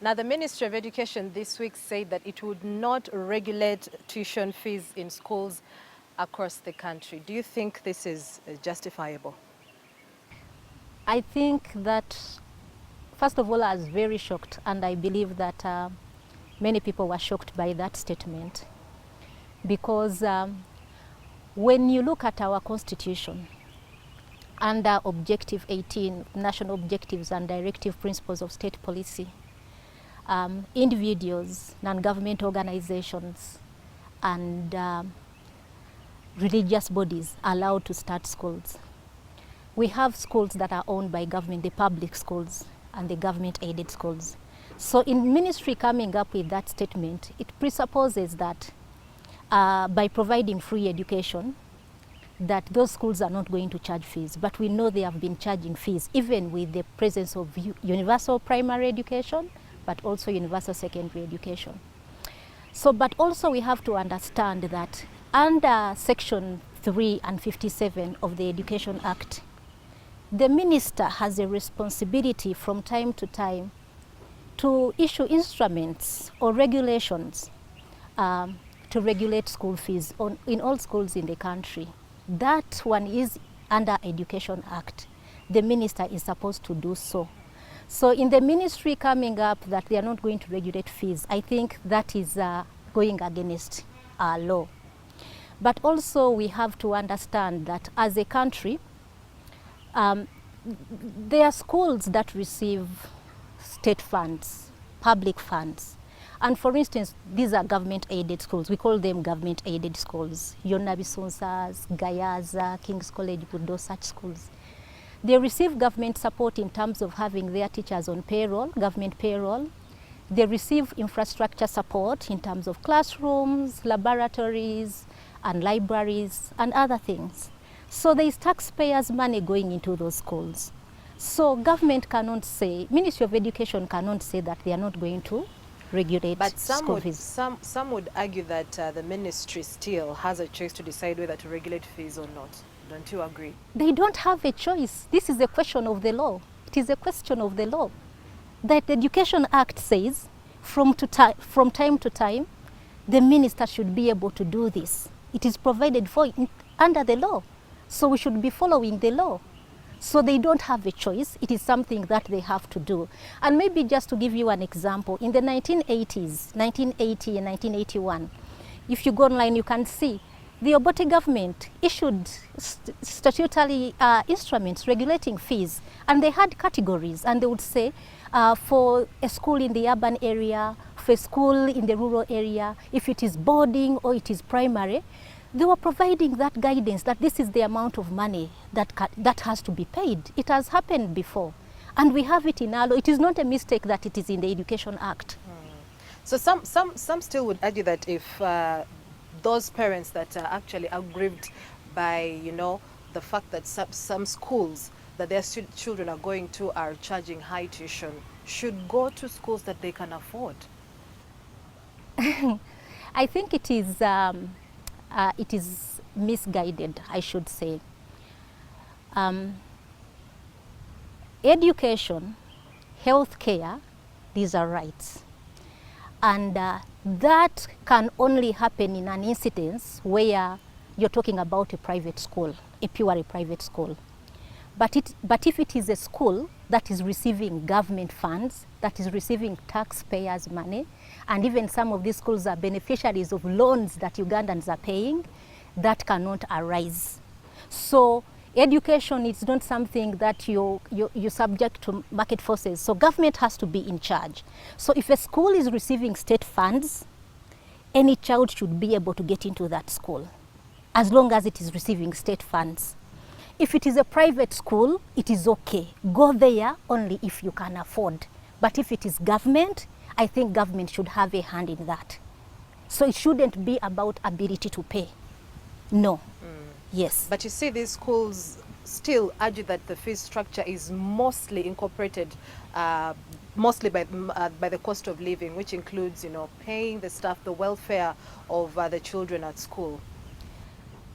Now, the Ministry of Education this week said that it would not regulate tuition fees in schools across the country. Do you think this is justifiable? I think that, first of all, I was very shocked, and I believe that many people were shocked by that statement, because when you look at our Constitution, under Objective 18, National Objectives and Directive Principles of State Policy, individuals, non-government organizations, and religious bodies are allowed to start schools. We have schools that are owned by government, the public schools and the government-aided schools. So in ministry coming up with that statement, it presupposes that by providing free education, that those schools are not going to charge fees. But we know they have been charging fees, even with the presence of universal primary education, but also universal secondary education. So, but also we have to understand that under Section 3 and 57 of the Education Act, the minister has a responsibility from time to time to issue instruments or regulations to regulate school fees in all schools in the country. That one is under Education Act. The minister is supposed to do so. So in the ministry coming up that they are not going to regulate fees, I think that is going against our law. But also we have to understand that as a country, there are schools that receive state funds, public funds. And for instance, these are government-aided schools. We call them government-aided schools. Yonabisunsas, Gayaza, King's College, Budo, such schools. They receive government support in terms of having their teachers on payroll, government payroll. They receive infrastructure support in terms of classrooms, laboratories, and libraries, and other things. So there is taxpayers' money going into those schools. So government cannot say, Ministry of Education cannot say that they are not going to regulate school fees. Some would argue that the ministry still has a choice to decide whether to regulate fees or not. Don't you agree? They don't have a choice. This is a question of the law. It is a question of the law. That the Education Act says from time to time, the minister should be able to do this. It is provided for under the law. So we should be following the law. So they don't have a choice. It is something that they have to do. And maybe just to give you an example, in the 1980s, 1980 and 1981, if you go online, you can see the Obote government issued statutory instruments regulating fees, and they had categories, and they would say for a school in the urban area, for a school in the rural area, if it is boarding or it is primary, they were providing that guidance that this is the amount of money that has to be paid. It has happened before, and we have it in our law. It is not a mistake that it is in the Education Act. So some still would argue that if those parents that are actually aggrieved by, you know, the fact that some schools that their children are going to are charging high tuition, should go to schools that they can afford. I think it is misguided, I should say. Education, healthcare, these are rights. And that can only happen in an incidence where you're talking about a private school, a pure private school. But if it is a school that is receiving government funds, that is receiving taxpayers' money, and even some of these schools are beneficiaries of loans that Ugandans are paying, that cannot arise. So education is not something that you subject to market forces. So government has to be in charge. So if a school is receiving state funds, any child should be able to get into that school, as long as it is receiving state funds. If it is a private school, it is okay. Go there only if you can afford. But if it is government, I think government should have a hand in that. So it shouldn't be about ability to pay. No. Yes. But you see, these schools still argue that the fee structure is mostly incorporated, mostly by the cost of living, which includes, you know, paying the staff, the welfare of the children at school.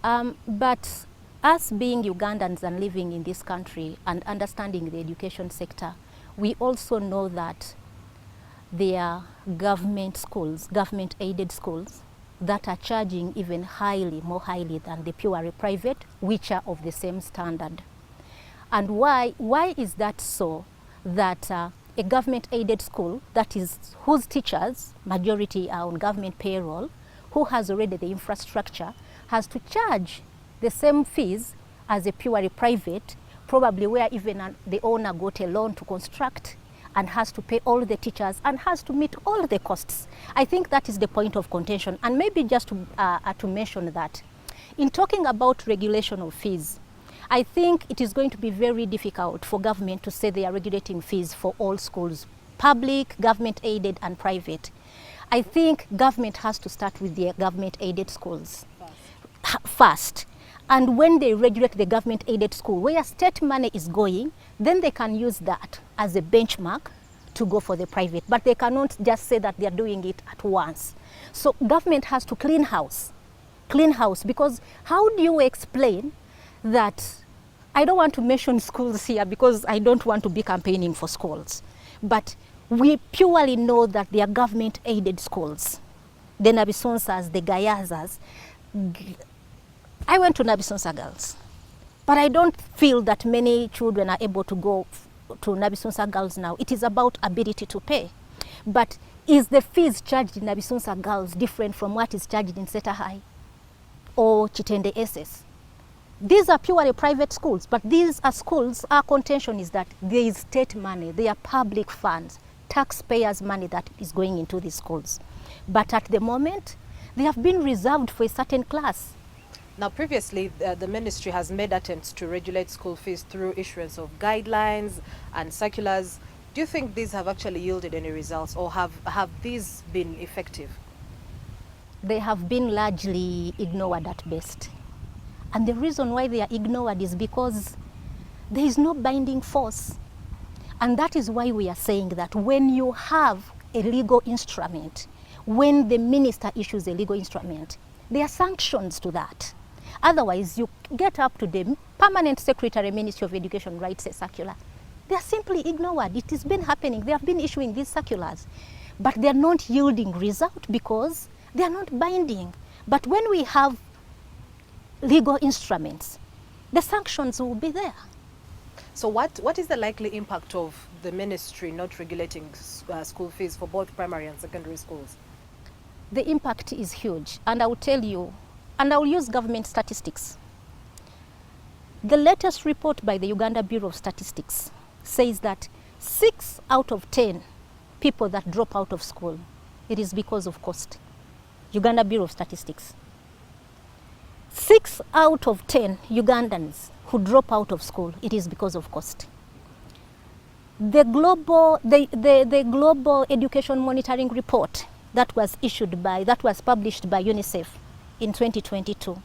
But us being Ugandans and living in this country and understanding the education sector, we also know that there are government schools, government-aided schools, that are charging even more highly than the purely private, which are of the same standard. And why is that so? That a government-aided school, that is, whose teachers, majority are on government payroll, who has already the infrastructure, has to charge the same fees as a purely private, probably where even the owner got a loan to construct and has to pay all the teachers and has to meet all the costs. I think that is the point of contention. And maybe just to mention that, in talking about regulation of fees, I think it is going to be very difficult for government to say they are regulating fees for all schools, public, government-aided, and private. I think government has to start with the government-aided schools first. And when they regulate the government-aided school, where state money is going, then they can use that as a benchmark to go for the private. But they cannot just say that they are doing it at once. So government has to clean house, because how do you explain that? I don't want to mention schools here because I don't want to be campaigning for schools, but we purely know that they are government-aided schools. The Nabisonsas, the Gayazas. I went to Nabisonsa Girls, but I don't feel that many children are able to go to Nabisonsa Girls now. It is about ability to pay. But is the fees charged in Nabisonsa Girls different from what is charged in Seta High or Chitende SS? These are purely private schools, but these are schools, our contention is that there is state money, they are public funds, taxpayers' money that is going into these schools. But at the moment, they have been reserved for a certain class. Now, previously, the ministry has made attempts to regulate school fees through issuance of guidelines and circulars. Do you think these have actually yielded any results, or have these been effective? They have been largely ignored at best. And the reason why they are ignored is because there is no binding force. And that is why we are saying that when you have a legal instrument, when the minister issues a legal instrument, there are sanctions to that. Otherwise, you get up to the permanent secretary, Ministry of Education, writes a circular. They are simply ignored. It has been happening. They have been issuing these circulars, but they are not yielding result because they are not binding. But when we have legal instruments, the sanctions will be there. So what is the likely impact of the ministry not regulating school fees for both primary and secondary schools? The impact is huge, and I will tell you, and I will use government statistics. The latest report by the Uganda Bureau of Statistics says that 6 out of 10 people that drop out of school, it is because of cost. Uganda Bureau of Statistics. 6 out of 10 Ugandans who drop out of school, it is because of cost. The global education monitoring report that was published by UNICEF in 2022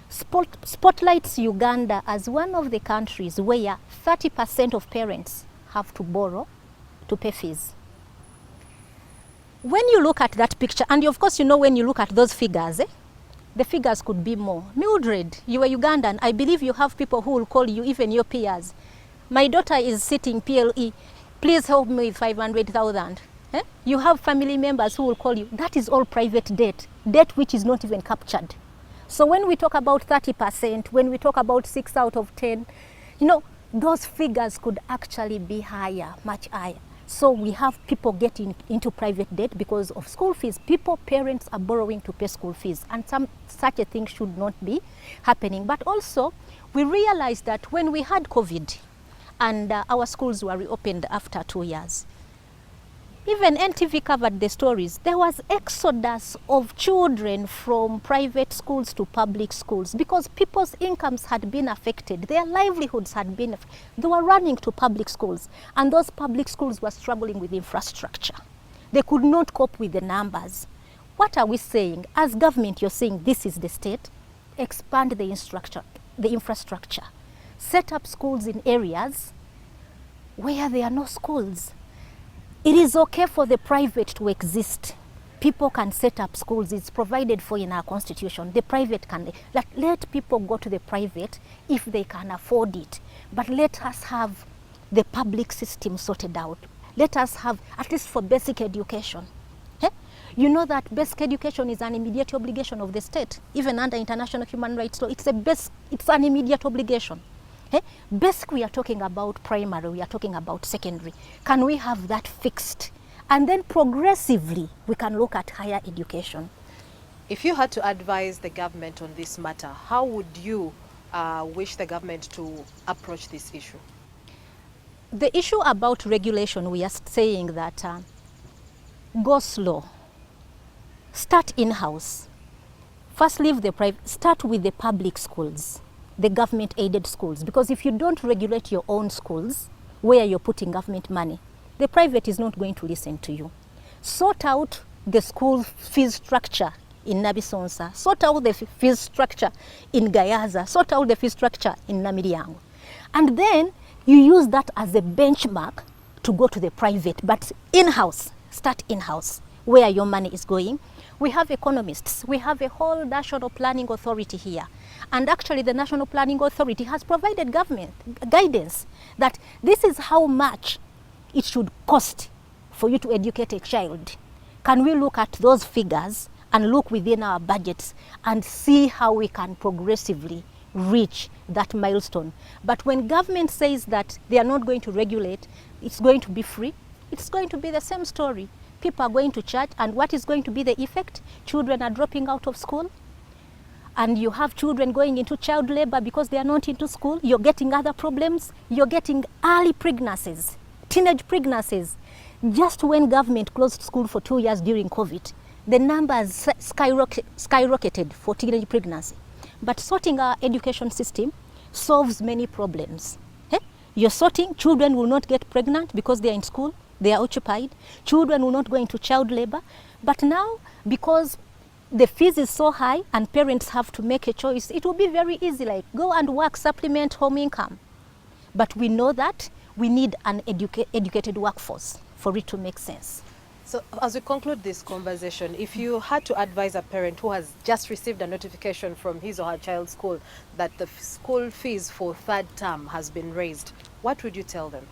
spotlights Uganda as one of the countries where 30% of parents have to borrow to pay fees. When you look at that picture, and of course, you know, when you look at those figures, the figures could be more. Mildred, you are Ugandan. I believe you have people who will call you, even your peers. My daughter is sitting PLE. Please help me with 500,000. You have family members who will call you. That is all private debt which is not even captured. So when we talk about 30%, when we talk about 6 out of 10, you know, those figures could actually be higher, much higher. So we have people getting into private debt because of school fees. Parents are borrowing to pay school fees, and such a thing should not be happening. But also, we realized that when we had COVID and our schools were reopened after 2 years, even NTV covered the stories. There was exodus of children from private schools to public schools because people's incomes had been affected. Their livelihoods had been affected. They were running to public schools, and those public schools were struggling with infrastructure. They could not cope with the numbers. What are we saying? As government, you're saying this is the state. Expand the infrastructure. Set up schools in areas where there are no schools. It is okay for the private to exist. People can set up schools. It's provided for in our constitution. The private can. Let people go to the private if they can afford it. But let us have the public system sorted out. let us have at least for basic education. You know that basic education is an immediate obligation of the state. Even under international human rights law, it's an immediate obligation. Basic, we are talking about primary, we are talking about secondary. Can we have that fixed? And then progressively, we can look at higher education. If you had to advise the government on this matter, how would you wish the government to approach this issue? The issue about regulation, we are saying that go slow. Start in-house. First leave the private, start with the public schools, the government-aided schools, because if you don't regulate your own schools, where you're putting government money, the private is not going to listen to you. Sort out the school fees structure in Nabisonsa, sort out the fees structure in Gayaza, sort out the fees structure in Namiriango. And then you use that as a benchmark to go to the private, but in-house, start in-house, where your money is going. We have economists, we have a whole national planning authority here. And actually the National Planning Authority has provided government guidance that this is how much it should cost for you to educate a child. Can we look at those figures and look within our budgets and see how we can progressively reach that milestone? But when government says that they are not going to regulate, it's going to be free, it's going to be the same story. People are going to church, and what is going to be the effect? Children are dropping out of school, and you have children going into child labor because they are not into school. You're getting other problems. You're getting early pregnancies, teenage pregnancies. Just when government closed school for 2 years during COVID, the numbers skyrocketed for teenage pregnancy. But sorting our education system solves many problems. You're sorting, children will not get pregnant because they're in school. They are occupied. Children will not go into child labor. But now, because the fees is so high and parents have to make a choice, it will be very easy, like go and work, supplement home income. But we know that we need an educated workforce for it to make sense. So as we conclude this conversation, if you had to advise a parent who has just received a notification from his or her child's school that the school fees for third term has been raised, what would you tell them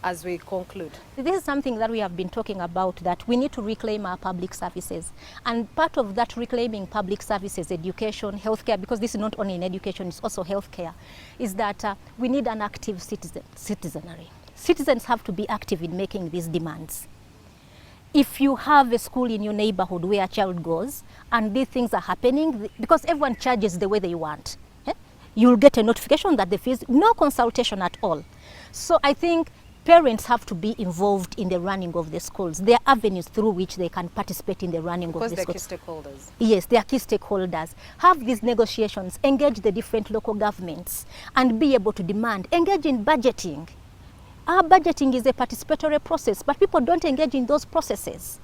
as we conclude? This is something that we have been talking about, that we need to reclaim our public services. And part of that reclaiming public services, education, healthcare, because this is not only in education, it's also healthcare, is that we need an active citizenry. Citizens have to be active in making these demands. If you have a school in your neighborhood where a child goes and these things are happening, because everyone charges the way they want, you'll get a notification that the fees, no consultation at all. So I think parents have to be involved in the running of the schools. There are avenues through which they can participate in the running of the schools. Because they're key stakeholders. Yes, they are key stakeholders. Have these negotiations, engage the different local governments, and be able to demand, engage in budgeting. Our budgeting is a participatory process, but people don't engage in those processes.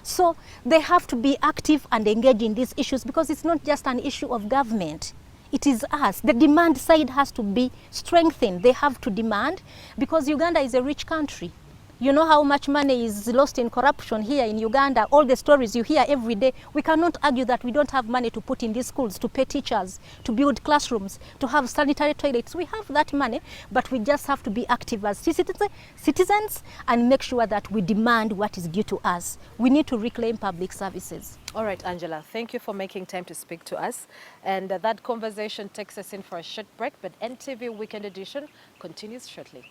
So they have to be active and engage in these issues, because it's not just an issue of government. It is us. The demand side has to be strengthened. They have to demand, because Uganda is a rich country. You know how much money is lost in corruption here in Uganda, all the stories you hear every day. We cannot argue that we don't have money to put in these schools, to pay teachers, to build classrooms, to have sanitary toilets. We have that money, but we just have to be active as citizens and make sure that we demand what is due to us. We need to reclaim public services. All right, Angela, thank you for making time to speak to us. And that conversation takes us in for a short break, but NTV Weekend Edition continues shortly.